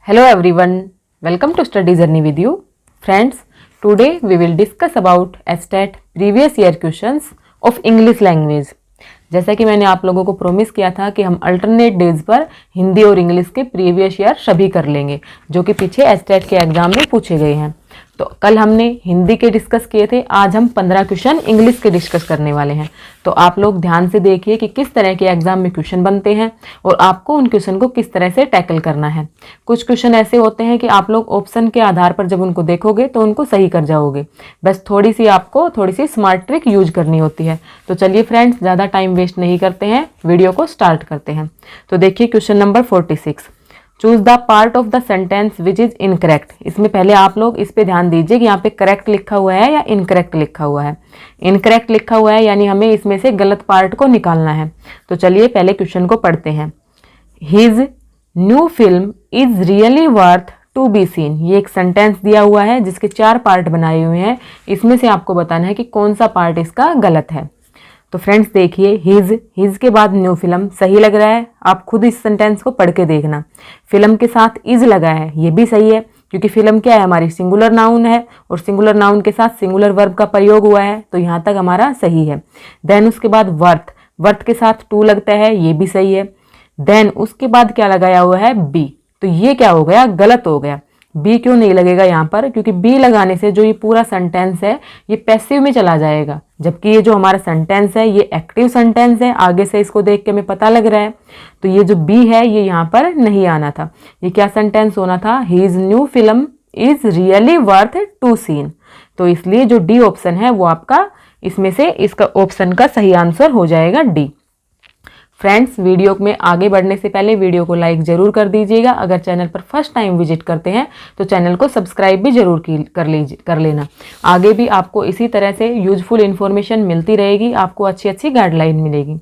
Hello everyone, welcome to Study Journey with you. Friends, today we will discuss about STAT previous year questions of English language. जैसा कि मैंने आप लोगों को promise किया था कि हम अल्टरनेट डेज पर हिंदी और इंग्लिश के प्रीवियस ईयर सभी कर लेंगे जो कि पीछे एस्टेट के एग्जाम में पूछे गए हैं। तो कल हमने हिंदी के डिस्कस किए थे, आज हम 15 क्वेश्चन इंग्लिश के डिस्कस करने वाले हैं। तो आप लोग ध्यान से देखिए कि किस तरह के एग्जाम में क्वेश्चन बनते हैं और आपको उन क्वेश्चन को किस तरह से टैकल करना है। कुछ क्वेश्चन ऐसे होते हैं कि आप लोग ऑप्शन के आधार पर जब उनको देखोगे तो उनको सही कर जाओगे, बस आपको थोड़ी सी स्मार्ट ट्रिक यूज करनी होती है। तो चलिए फ्रेंड्स, ज़्यादा टाइम वेस्ट नहीं करते हैं, वीडियो को स्टार्ट करते हैं। तो देखिए question number 46, choose the part of the sentence which is incorrect. इसमें पहले आप लोग इस पे ध्यान दीजिए कि यहाँ पे करेक्ट लिखा हुआ है या इनकरेक्ट लिखा हुआ है। इनकरेक्ट लिखा हुआ है यानी हमें इसमें से गलत पार्ट को निकालना है। तो चलिए पहले क्वेश्चन को पढ़ते हैं। His new film is really worth to be seen. ये एक सेंटेंस दिया हुआ है जिसके 4 पार्ट बनाए हुए हैं। इसमें से आपको बताना है कि कौन सा पार्ट इसका गलत है। तो फ्रेंड्स देखिए, हिज के बाद न्यू फिल्म सही लग रहा है। आप खुद इस सेंटेंस को पढ़ के देखना। फिल्म के साथ इज लगा है, ये भी सही है क्योंकि फिल्म क्या है, हमारी सिंगुलर नाउन है और सिंगुलर नाउन के साथ सिंगुलर वर्ब का प्रयोग हुआ है, तो यहाँ तक हमारा सही है। देन उसके बाद वर्थ के साथ टू लगता है, ये भी सही है। देन उसके बाद क्या लगाया हुआ है, बी। तो ये क्या हो गया, गलत हो गया। बी क्यों नहीं लगेगा यहाँ पर, क्योंकि बी लगाने से जो ये पूरा सेंटेंस है ये पैसिव में चला जाएगा, जबकि ये जो हमारा सेंटेंस है ये एक्टिव सेंटेंस है। आगे से इसको देख के हमें पता लग रहा है। तो ये जो बी है ये यहाँ पर नहीं आना था। ये क्या सेंटेंस होना था, his new film is really worth to seen. तो इसलिए जो डी ऑप्शन है वो आपका इसमें से इसका ऑप्शन का सही आंसर हो जाएगा डी। फ्रेंड्स, वीडियो में आगे बढ़ने से पहले वीडियो को लाइक जरूर कर दीजिएगा। अगर चैनल पर फर्स्ट टाइम विजिट करते हैं तो चैनल को सब्सक्राइब भी जरूर कर लेना। आगे भी आपको इसी तरह से यूजफुल इन्फॉर्मेशन मिलती रहेगी, आपको अच्छी अच्छी गाइडलाइन मिलेगी।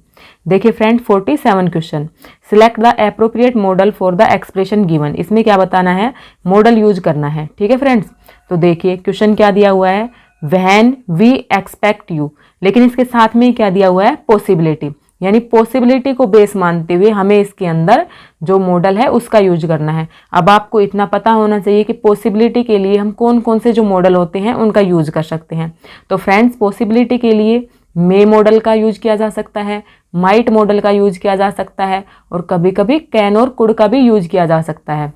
देखिए friend, 47 question, select the appropriate model for the expression given. इसमें क्या बताना है, मॉडल यूज करना है। ठीक है फ्रेंड्स, तो देखिए क्वेश्चन क्या दिया हुआ है, व्हेन वी एक्सपेक्ट यू, लेकिन इसके साथ में क्या दिया हुआ है, पॉसिबिलिटी, यानी पॉसिबिलिटी को बेस मानते हुए हमें इसके अंदर जो मॉडल है उसका यूज करना है। अब आपको इतना पता होना चाहिए कि पॉसिबिलिटी के लिए हम कौन कौन से जो मॉडल होते हैं उनका यूज कर सकते हैं। तो फ्रेंड्स, पॉसिबिलिटी के लिए मे मॉडल का यूज किया जा सकता है, माइट मॉडल का यूज किया जा सकता है और कभी कभी कैन और कुड का भी यूज किया जा सकता है।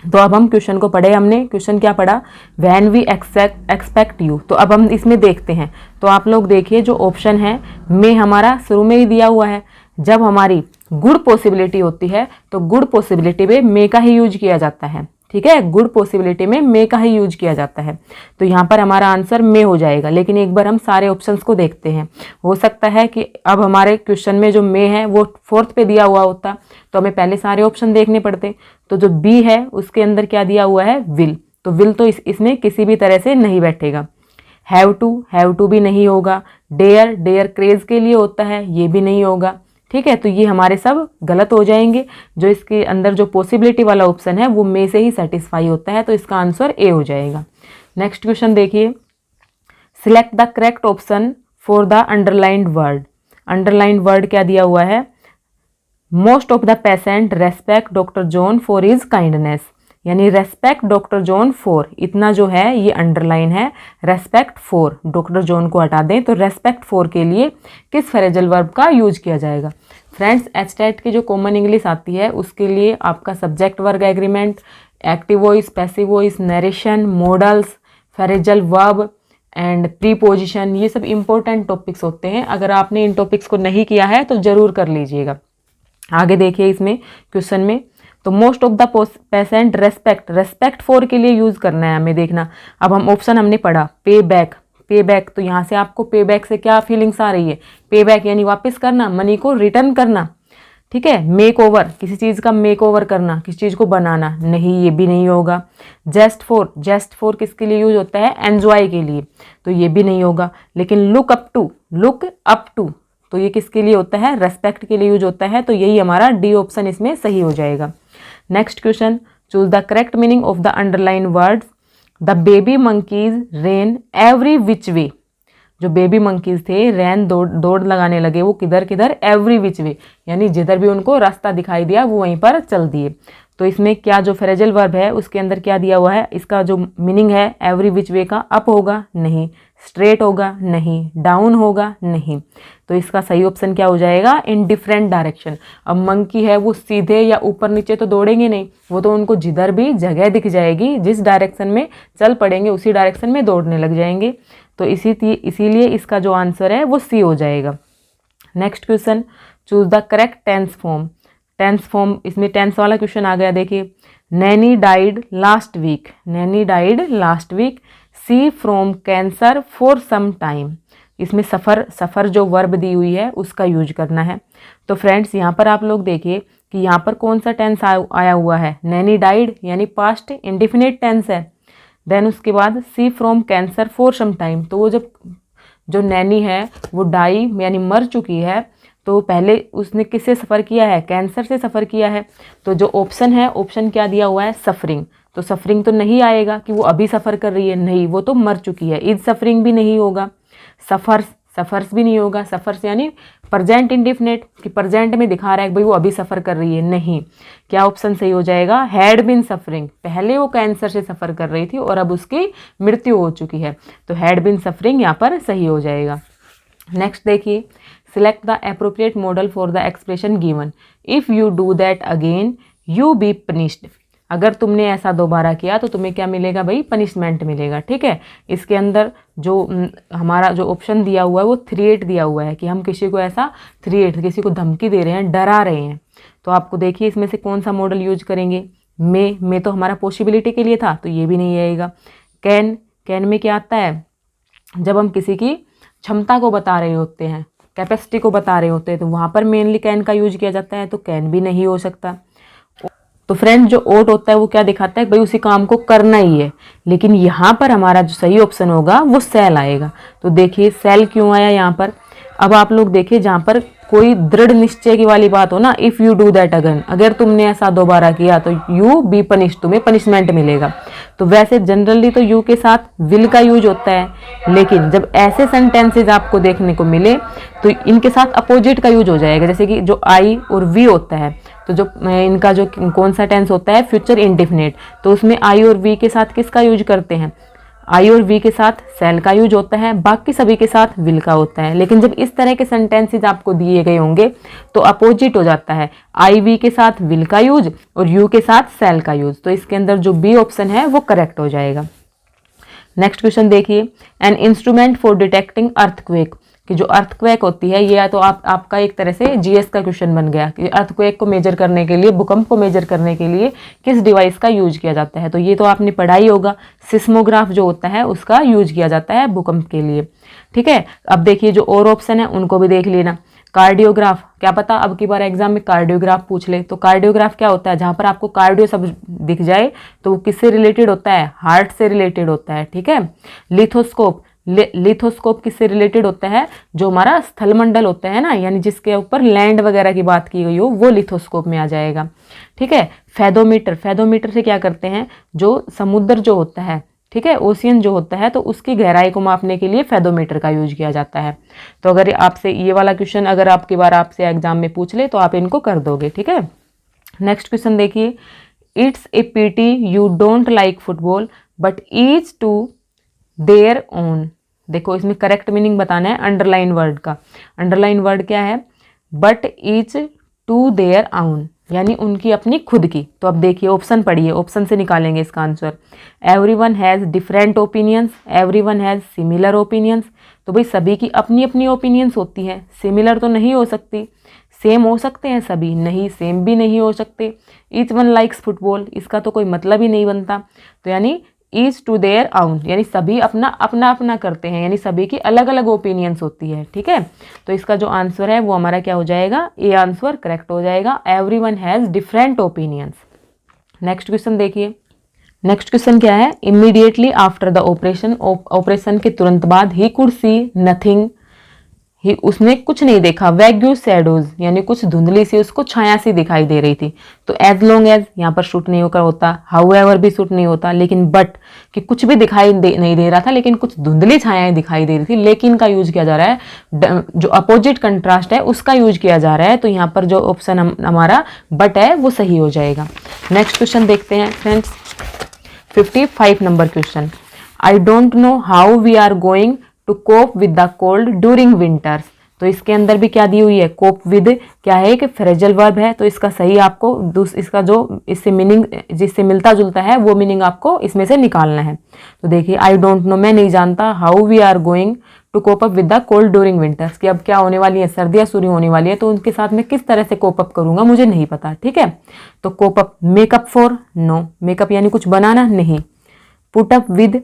तो अब हम क्वेश्चन को पढ़े, हमने क्वेश्चन क्या पढ़ा, व्हेन वी एक्सपेक्ट यू। तो अब हम इसमें देखते हैं। तो आप लोग देखिए, जो ऑप्शन है में हमारा शुरू में ही दिया हुआ है। जब हमारी गुड पॉसिबिलिटी होती है तो गुड पॉसिबिलिटी में मे का ही यूज किया जाता है। ठीक है, गुड पॉसिबिलिटी में मे का ही यूज किया जाता है। तो यहाँ पर हमारा आंसर मे हो जाएगा। लेकिन एक बार हम सारे ऑप्शंस को देखते हैं, हो सकता है कि अब हमारे क्वेश्चन में जो मे है वो 4th पे दिया हुआ होता, तो हमें पहले सारे ऑप्शन देखने पड़ते। तो जो बी है उसके अंदर क्या दिया हुआ है, विल। तो विल तो इसमें किसी भी तरह से नहीं बैठेगा। हैव टू भी नहीं होगा। डेयर क्रेज के लिए होता है, ये भी नहीं होगा। ठीक है, तो ये हमारे सब गलत हो जाएंगे। जो इसके अंदर जो पॉसिबिलिटी वाला ऑप्शन है वो मे से ही सेटिस्फाई होता है, तो इसका आंसर ए हो जाएगा। नेक्स्ट क्वेश्चन देखिए, select the correct option for the underlined word. Underlined word क्या दिया हुआ है, most of the patient respect doctor John for his kindness, यानी रेस्पेक्ट डॉक्टर जॉन फॉर, इतना जो है ये अंडरलाइन है। रेस्पेक्ट फॉर, डॉक्टर जॉन को हटा दें तो रेस्पेक्ट फॉर के लिए किस फ्रेजल वर्ब का यूज किया जाएगा। फ्रेंड्स, एस्टेट की जो कॉमन इंग्लिश आती है उसके लिए आपका सब्जेक्ट वर्ग agreement, active voice, passive voice, narration, models, phrasal verb and preposition, ये सब इंपॉर्टेंट टॉपिक्स होते हैं। अगर आपने इन टॉपिक्स को नहीं किया है तो जरूर कर लीजिएगा। आगे देखिए इसमें क्वेश्चन में, तो most of the patient respect for के लिए यूज करना है हमें, देखना। अब हम ऑप्शन हमने पढ़ा, पे बैक, तो यहाँ से आपको पे बैक से क्या फीलिंग्स आ रही है, पे बैक यानी वापस करना, मनी को रिटर्न करना। ठीक है, मेक ओवर, किसी चीज़ का मेक ओवर करना, किसी चीज़ को बनाना, नहीं, ये भी नहीं होगा। जेस्ट फॉर किसके लिए यूज होता है, एंजॉय के लिए, तो ये भी नहीं होगा। लेकिन लुक अप टू, तो ये किसके लिए होता है, रेस्पेक्ट के लिए यूज होता है। तो यही हमारा डी ऑप्शन इसमें सही हो जाएगा। Next question, choose the correct meaning of the underline words. The baby monkeys ran every which way. जो बेबी मंकीज थे रैन दौड़ लगाने लगे, वो किधर किधर, एवरी विच वे, यानी जिधर भी उनको रास्ता दिखाई दिया वो वहीं पर चल दिए। तो इसमें क्या जो फ्रेजल वर्ब है उसके अंदर क्या दिया हुआ है, इसका जो मीनिंग है एवरी विच वे का अप होगा नहीं, स्ट्रेट होगा नहीं, डाउन होगा नहीं। तो इसका सही ऑप्शन क्या हो जाएगा, इन डिफरेंट डायरेक्शन। अब मंकी है वो सीधे या ऊपर नीचे तो दौड़ेंगे नहीं, वो तो उनको जिधर भी जगह दिख जाएगी, जिस डायरेक्शन में चल पड़ेंगे उसी डायरेक्शन में दौड़ने लग जाएंगे। तो इसीलिए इसका जो आंसर है वो सी हो जाएगा। Next question, choose the correct tense form. Tense form, इसमें टेंस वाला क्वेश्चन आ गया। देखिए, Nanny died last week, Nanny died last week, she from cancer for some time. इसमें सफ़र जो वर्ब दी हुई है उसका यूज करना है। तो फ्रेंड्स यहाँ पर आप लोग देखिए कि यहाँ पर कौन सा टेंस आया हुआ है, नैनी डाइड यानी पास्ट इंडिफिनिट टेंस है। देन उसके बाद see from cancer for some time, तो वो जब जो नैनी है वो डाई यानी मर चुकी है, तो पहले उसने किससे सफ़र किया है, कैंसर से सफ़र किया है। तो जो ऑप्शन है, ऑप्शन क्या दिया हुआ है, सफरिंग। तो सफरिंग तो नहीं आएगा कि वो अभी सफ़र कर रही है, नहीं, वो तो मर चुकी है। इज सफरिंग भी नहीं होगा, सफ़र्स भी नहीं होगा। सफ़र्स यानी प्रेजेंट इंडिफिनिट, कि प्रेजेंट में दिखा रहा है भाई वो अभी सफ़र कर रही है, नहीं। क्या ऑप्शन सही हो जाएगा, हैड बिन सफरिंग, पहले वो कैंसर से सफ़र कर रही थी और अब उसकी मृत्यु हो चुकी है। तो हैड बिन सफरिंग यहाँ पर सही हो जाएगा। नेक्स्ट देखिए, select the appropriate model for the expression given, if you do that again you be punished. अगर तुमने ऐसा दोबारा किया तो तुम्हें क्या मिलेगा भाई, पनिशमेंट मिलेगा। ठीक है, इसके अंदर जो हमारा जो ऑप्शन दिया हुआ है वो थ्रेट दिया हुआ है कि हम किसी को ऐसा थ्रेट, किसी को धमकी दे रहे हैं, डरा रहे हैं। तो आपको देखिए इसमें से कौन सा मॉडल यूज करेंगे। मे तो हमारा पॉसिबिलिटी के लिए था, तो ये भी नहीं आएगा। कैन में क्या आता है, जब हम किसी की क्षमता को बता रहे होते हैं, कैपेसिटी को बता रहे होते हैं, तो वहाँ पर मेनली कैन का यूज किया जाता है, तो कैन भी नहीं हो सकता। तो फ्रेंड जो ओट होता है वो क्या दिखाता है, भाई उसी काम को करना ही है। लेकिन यहाँ पर हमारा जो सही ऑप्शन होगा वो सेल आएगा। तो देखिए सेल क्यों आया यहाँ पर। अब आप लोग देखिए, जहाँ पर कोई दृढ़ निश्चय की वाली बात हो ना, if you do that again, अगर तुमने ऐसा दोबारा किया तो यू बी पनिश, तुम्हें पनिशमेंट मिलेगा। तो वैसे जनरली तो यू के साथ विल का यूज होता है, लेकिन जब ऐसे सेंटेंसेज आपको देखने को मिले तो इनके साथ अपोजिट का यूज हो जाएगा। जैसे कि जो आई और वी होता है, तो जो इनका जो कौन सा टेंस होता है, फ्यूचर इंडिफिनिट, तो उसमें आई और वी के साथ किसका यूज करते हैं, आई और वी के साथ सेल का यूज होता है, बाकी सभी के साथ विल का होता है। लेकिन जब इस तरह के सेंटेंसेज आपको दिए गए होंगे तो अपोजिट हो जाता है, आई वी के साथ विल का यूज और यू के साथ सेल का यूज। तो इसके अंदर जो बी ऑप्शन है वो करेक्ट हो जाएगा। नेक्स्ट क्वेश्चन देखिए, an instrument for detecting earthquake, कि जो अर्थक्वेक होती है, ये तो आपका एक तरह से जीएस का क्वेश्चन बन गया कि अर्थक्वेक को मेजर करने के लिए, भूकंप को मेजर करने के लिए किस डिवाइस का यूज किया जाता है। तो ये तो आपने पढ़ा ही होगा, सिस्मोग्राफ जो होता है उसका यूज किया जाता है भूकंप के लिए। ठीक है, अब देखिए जो और ऑप्शन है उनको भी देख लेना। कार्डियोग्राफ, क्या पता अब की बार एग्जाम में कार्डियोग्राफ पूछ ले। तो कार्डियोग्राफ क्या होता है, जहाँ पर आपको कार्डियो सब दिख जाए तो वो किससे रिलेटेड होता है, हार्ट से रिलेटेड होता है। ठीक है, लिथोस्कोप, लिथोस्कोप किससे रिलेटेड होता है, जो हमारा स्थलमंडल होता है ना, यानी जिसके ऊपर लैंड वगैरह की बात की गई हो, वो लिथोस्कोप में आ जाएगा। ठीक है, फेदोमीटर, फेदोमीटर से क्या करते हैं, जो समुद्र जो होता है, ठीक है, ओशियन जो होता है, तो उसकी गहराई को मापने के लिए फेदोमीटर का यूज किया जाता है। तो अगर आपसे ये वाला क्वेश्चन अगर आपकी बार आपसे एग्जाम में पूछ ले तो आप इनको कर दोगे। ठीक है, नेक्स्ट क्वेश्चन देखिए, it's a pity you don't like football but each to their own. देखो इसमें करेक्ट मीनिंग बताना है अंडरलाइन वर्ड का। अंडरलाइन वर्ड क्या है, but each to their own, यानी उनकी अपनी खुद की। तो अब देखिए ऑप्शन पढ़िए, ऑप्शन से निकालेंगे इसका answer. Everyone has different opinions, everyone has similar opinions. तो भाई सभी की अपनी अपनी ओपिनियंस होती हैं, सिमिलर तो नहीं हो सकती। सेम हो सकते हैं सभी, नहीं सेम भी नहीं हो सकते। ईच वन लाइक्स फुटबॉल, इसका तो कोई मतलब ही नहीं बनता। तो यानी ईच टू देयर ओन, यानी सभी अपना अपना अपना करते हैं, यानी सभी की अलग अलग ओपिनियंस होती है। ठीक है, तो इसका जो आंसर है वो हमारा क्या हो जाएगा, ए आंसर करेक्ट हो जाएगा। Everyone has different opinions. Next question देखिए, नेक्स्ट क्वेश्चन क्या है, immediately after the operation, operation के तुरंत बाद ही कुड सी नथिंग, उसने कुछ नहीं देखा, वैग्यू शैडोज यानी कुछ धुंधली सी उसको छाया सी दिखाई दे रही थी। तो एज लॉन्ग एज यहाँ पर शूट नहीं होकर होता, हाउएवर भी शूट नहीं होता, लेकिन बट कि कुछ भी दिखाई नहीं दे रहा था लेकिन कुछ धुंधली छायाएं दिखाई दे रही थी, लेकिन का यूज किया जा रहा है, जो अपोजिट कंट्रास्ट है उसका यूज किया जा रहा है। तो यहाँ पर जो ऑप्शन हमारा बट है वो सही हो जाएगा। नेक्स्ट क्वेश्चन देखते हैं friends, 55 number question. I don't know how we are going to cope with the cold during winters. तो इसके अंदर भी क्या दी हुई है, कोप विद क्या है, कि फ्रेजल वर्ब है। तो इसका सही आपको इसका जो इससे मीनिंग जिससे मिलता जुलता है वो मीनिंग आपको इसमें से निकालना है। तो देखिए, आई डोंट नो मैं नहीं जानता, how we are going to cope up with the cold during winters कि अब क्या होने वाली है, सर्दियाँ शुरू होने वाली है, तो उनके साथ में किस तरह से कोप अप करूंगा मुझे नहीं पता। ठीक है, तो cope up, make up for, no, make up यानी कुछ बनाना नहीं। पुट अप विद,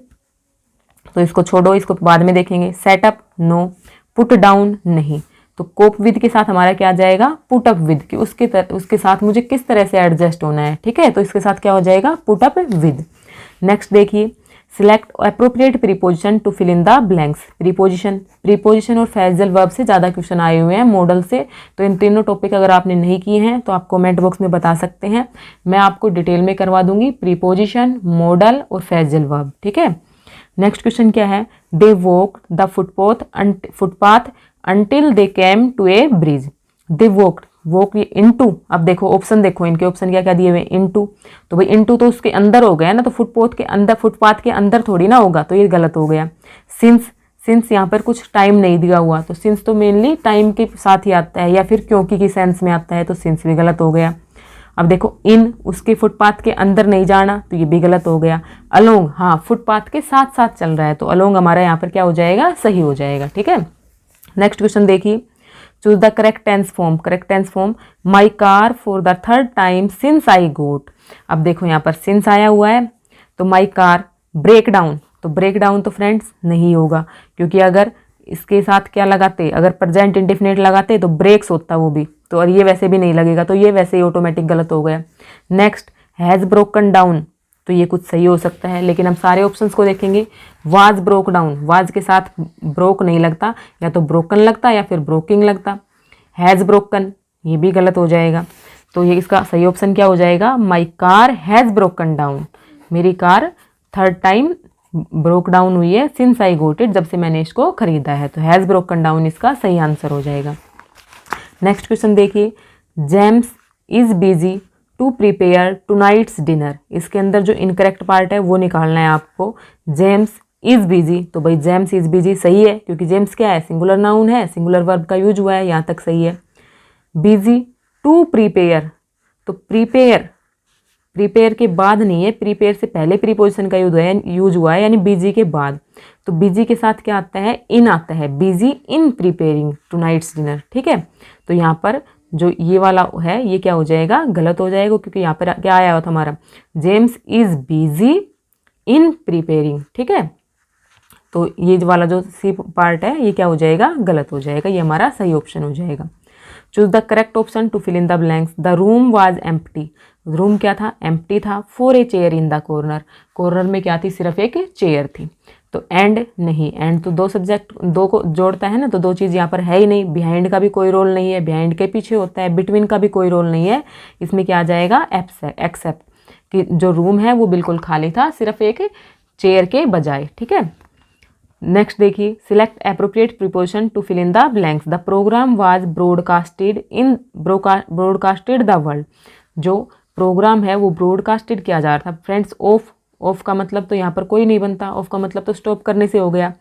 तो इसको छोड़ो, इसको बाद में देखेंगे। Setup, no. पुट डाउन, नहीं। तो कोप विद के साथ हमारा क्या आ जाएगा, पुट अप विद, कि उसके साथ मुझे किस तरह से एडजस्ट होना है। ठीक है, तो इसके साथ क्या हो जाएगा, पुट अप विद। नेक्स्ट देखिए, select appropriate preposition to fill in the blanks. Preposition और फ्रेजल वर्ब से ज़्यादा क्वेश्चन आए हुए हैं मॉडल से, तो इन तीनों टॉपिक अगर आपने नहीं किए हैं तो आप कमेंट बॉक्स में बता सकते हैं, मैं आपको डिटेल में करवा दूंगी प्रीपोजिशन, मॉडल और फ्रेजल वर्ब। ठीक है, नेक्स्ट क्वेश्चन क्या है, they walk the footpath until they came to a bridge. They walk into, अब देखो ऑप्शन, देखो इनके ऑप्शन क्या क्या दिए हुए, इनटू, तो भाई इनटू तो उसके अंदर हो गया ना, तो फुटपाथ के अंदर थोड़ी ना होगा, तो ये गलत हो गया। सिंस यहाँ पर कुछ टाइम नहीं दिया हुआ, तो सिंस तो मेनली टाइम के साथ ही आता है या फिर क्योंकि की सेंस में आता है, तो सिंस भी गलत हो गया। अब देखो, इन उसके फुटपाथ के अंदर नहीं जाना, तो ये भी गलत हो गया। अलोंग, हाँ फुटपाथ के साथ साथ चल रहा है, तो अलोंग हमारा यहाँ पर क्या हो जाएगा, सही हो जाएगा। ठीक है, नेक्स्ट क्वेश्चन देखिए, choose the correct tense form. Correct tense form, my car for the third time since I got. अब देखो यहाँ पर सिंस आया हुआ है, तो माई कार, ब्रेक डाउन, तो ब्रेक डाउन तो फ्रेंड्स नहीं होगा, क्योंकि अगर इसके साथ क्या लगाते, अगर प्रेजेंट इंडेफिनिट लगाते तो ब्रेक्स होता वो भी, तो और ये वैसे भी नहीं लगेगा, तो ये वैसे ही ऑटोमेटिक गलत हो गया। नेक्स्ट, हैज़ ब्रोकन डाउन, तो ये कुछ सही हो सकता है, लेकिन हम सारे ऑप्शंस को देखेंगे। वाज ब्रोक डाउन, वाज के साथ ब्रोक नहीं लगता, या तो ब्रोकन लगता या फिर ब्रोकिंग लगता। हैज़ ब्रोकन, ये भी गलत हो जाएगा, तो ये इसका सही ऑप्शन क्या हो जाएगा, my car has broken down, मेरी car third time broke down हुई है सिंस आई गोट इट, जब से मैंने इसको खरीदा है, तो हैज़ ब्रोकन डाउन इसका सही आंसर हो जाएगा। नेक्स्ट क्वेश्चन देखिए, James is busy to prepare tonight's dinner. इसके अंदर जो इनकरेक्ट पार्ट है वो निकालना है आपको। जेम्स इज बिजी, तो भाई जेम्स इज बिजी सही है, क्योंकि जेम्स क्या है, सिंगुलर नाउन है, सिंगुलर वर्ब का यूज हुआ है, यहाँ तक सही है। बिजी टू प्रिपेयर, तो प्रिपेयर के बाद नहीं है, प्रिपेयर से पहले प्रीपोजिशन का यूज हुआ है, यानी बिजी के बाद। तो बिजी के साथ क्या आता है, इन आता है, busy in preparing tonight's dinner. ठीक है, तो यहाँ पर जो ये वाला है ये क्या हो जाएगा, गलत हो जाएगा, क्योंकि यहाँ पर क्या आया हुआ था हमारा, James is busy in preparing. ठीक है, तो ये वाला जो सी पार्ट है ये क्या हो जाएगा, गलत हो जाएगा, ये हमारा सही ऑप्शन हो जाएगा। Choose the correct option to fill in the blanks. The room was empty, room क्या था, एम्प्टी था। For a chair in the corner, corner में क्या थी, सिर्फ एक चेयर थी। तो एंड नहीं, एंड तो दो सब्जेक्ट, दो को जोड़ता है ना, तो दो चीज़ यहाँ पर है ही नहीं। बिहाइंड का भी कोई रोल नहीं है, बिहाइंड के पीछे होता है, बिटवीन का भी कोई रोल नहीं है। इसमें क्या आ जाएगा, एक्सेप्ट, कि जो रूम है वो बिल्कुल खाली था, सिर्फ एक चेयर के बजाय। ठीक है, नेक्स्ट देखिए, select appropriate preposition to fill in the blanks. The program was broadcasted the world. जो प्रोग्राम है वो ब्रॉडकास्टेड किया जा रहा था फ्रेंड्स। ऑफ का मतलब तो यहाँ पर कोई नहीं बनता, ऑफ का मतलब तो स्टॉप करने से हो गया।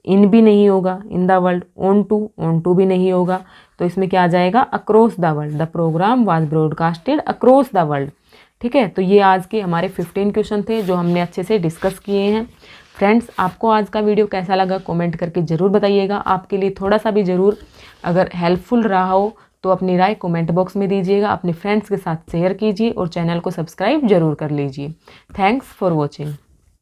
इन भी नहीं होगा, in the world. On to भी नहीं होगा, तो इसमें क्या आ जाएगा, across the world. The program was broadcasted across the world. ठीक है, तो ये आज के हमारे 15 क्वेश्चन थे जो हमने अच्छे से डिस्कस किए हैं। फ्रेंड्स, आपको आज का वीडियो कैसा लगा कमेंट करके ज़रूर बताइएगा। आपके लिए थोड़ा सा भी ज़रूर अगर हेल्पफुल रहा हो तो अपनी राय कमेंट बॉक्स में दीजिएगा, अपने फ्रेंड्स के साथ शेयर कीजिए और चैनल को सब्सक्राइब जरूर कर लीजिए। Thanks for watching.